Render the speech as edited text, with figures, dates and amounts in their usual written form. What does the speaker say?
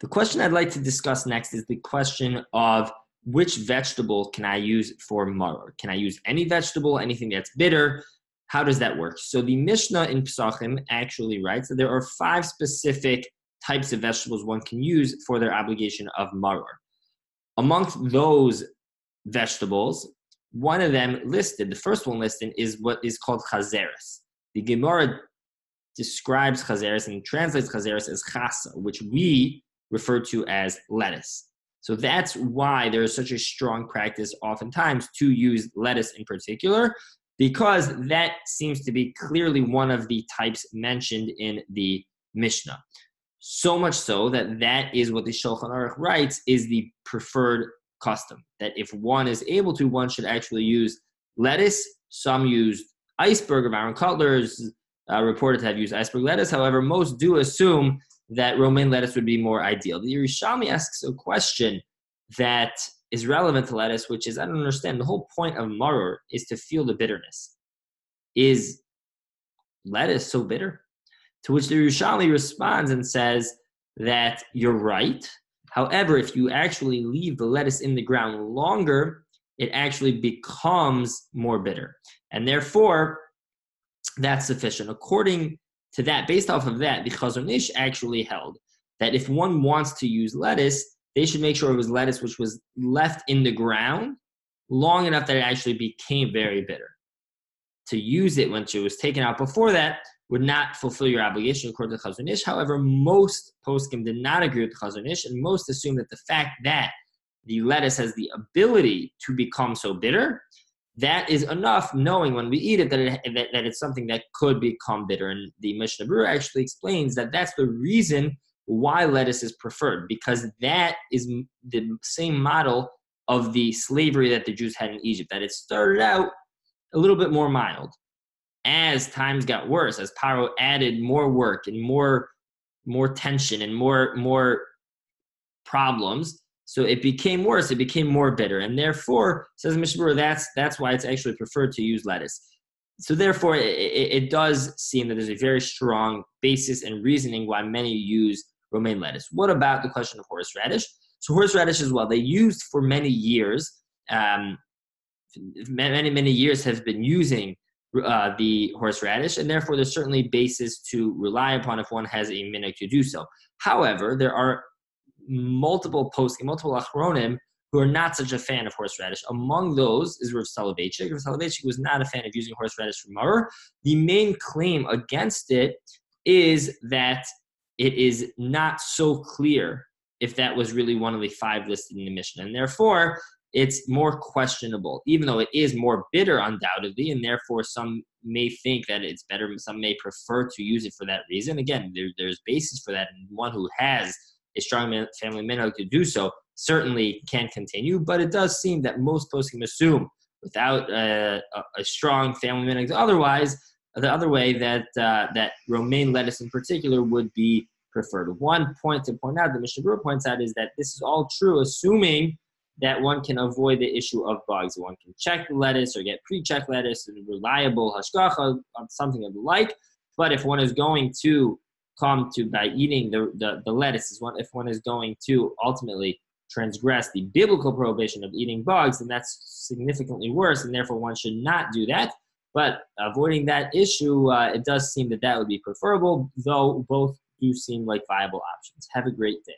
The question I'd like to discuss next is the question of which vegetable can I use for maror? Can I use any vegetable, anything that's bitter? How does that work? So the Mishnah in Pesachim actually writes that there are 5 specific types of vegetables one can use for their obligation of maror. Amongst those vegetables, one of them listed, the first one listed, is what is called chazeres. The Gemara describes chazeres and translates chazeres as chasa, which we refer to as lettuce. So that's why there is such a strong practice oftentimes to use lettuce in particular, because that seems to be clearly one of the types mentioned in the Mishnah. So much so that that is what the Shulchan Aruch writes is the preferred custom, that if one is able to, one should actually use lettuce. Some used iceberg, of Aaron Cutler's reported to have used iceberg lettuce. However, most do assume that romaine lettuce would be more ideal. The Yerushalmi asks a question that is relevant to lettuce, which is, I don't understand, the whole point of maror is to feel the bitterness. Is lettuce so bitter? To which the Yerushalmi responds and says that you're right. However, if you actually leave the lettuce in the ground longer, it actually becomes more bitter. And therefore, that's sufficient. According to that, based off of that, the Chazon Ish actually held that if one wants to use lettuce, they should make sure it was lettuce which was left in the ground long enough that it actually became very bitter. To use it when it was taken out before that would not fulfill your obligation according to Chazon Ish. However, most poskim did not agree with Chazon Ish, and most assume that the fact that the lettuce has the ability to become so bitter, that is enough, knowing when we eat it that it's something that could become bitter. And the Mishnah Berurah actually explains that that's the reason why lettuce is preferred, because that is the same model of the slavery that the Jews had in Egypt, that it started out a little bit more mild. As times got worse, as Paro added more work and more tension and more problems, so it became worse, it became more bitter. And therefore, says Mishnah Berurah, that's why it's actually preferred to use lettuce. So therefore, it does seem that there's a very strong basis and reasoning why many use romaine lettuce. What about the question of horseradish? So horseradish as well, they used for many years, many years have been using the horseradish, and therefore there's certainly basis to rely upon if one has a minhag to do so. However, there are multiple achronim who are not such a fan of horseradish. Among those is Rav Soloveitchik. Rav Soloveitchik was not a fan of using horseradish for maror. The main claim against it is that it is not so clear if that was really one of the 5 listed in the Mishnah, and therefore it's more questionable, even though it is more bitter undoubtedly, and therefore some may think that it's better, some may prefer to use it for that reason. Again, there's basis for that, and one who has a strong family minhag to do so certainly can continue, but it does seem that most poskim assume, without a strong family minhag otherwise, the other way that romaine lettuce in particular would be preferred. One point to point out, the Mishnah Berurah points out, is that this is all true, assuming that one can avoid the issue of bugs. One can check the lettuce or get pre-checked lettuce and reliable hashgacha, something of the like. But if one is going to come to, by eating the lettuce, if one is going to ultimately transgress the biblical prohibition of eating bugs, then that's significantly worse, and therefore one should not do that. But avoiding that issue, it does seem that would be preferable, though both do seem like viable options. Have a great day.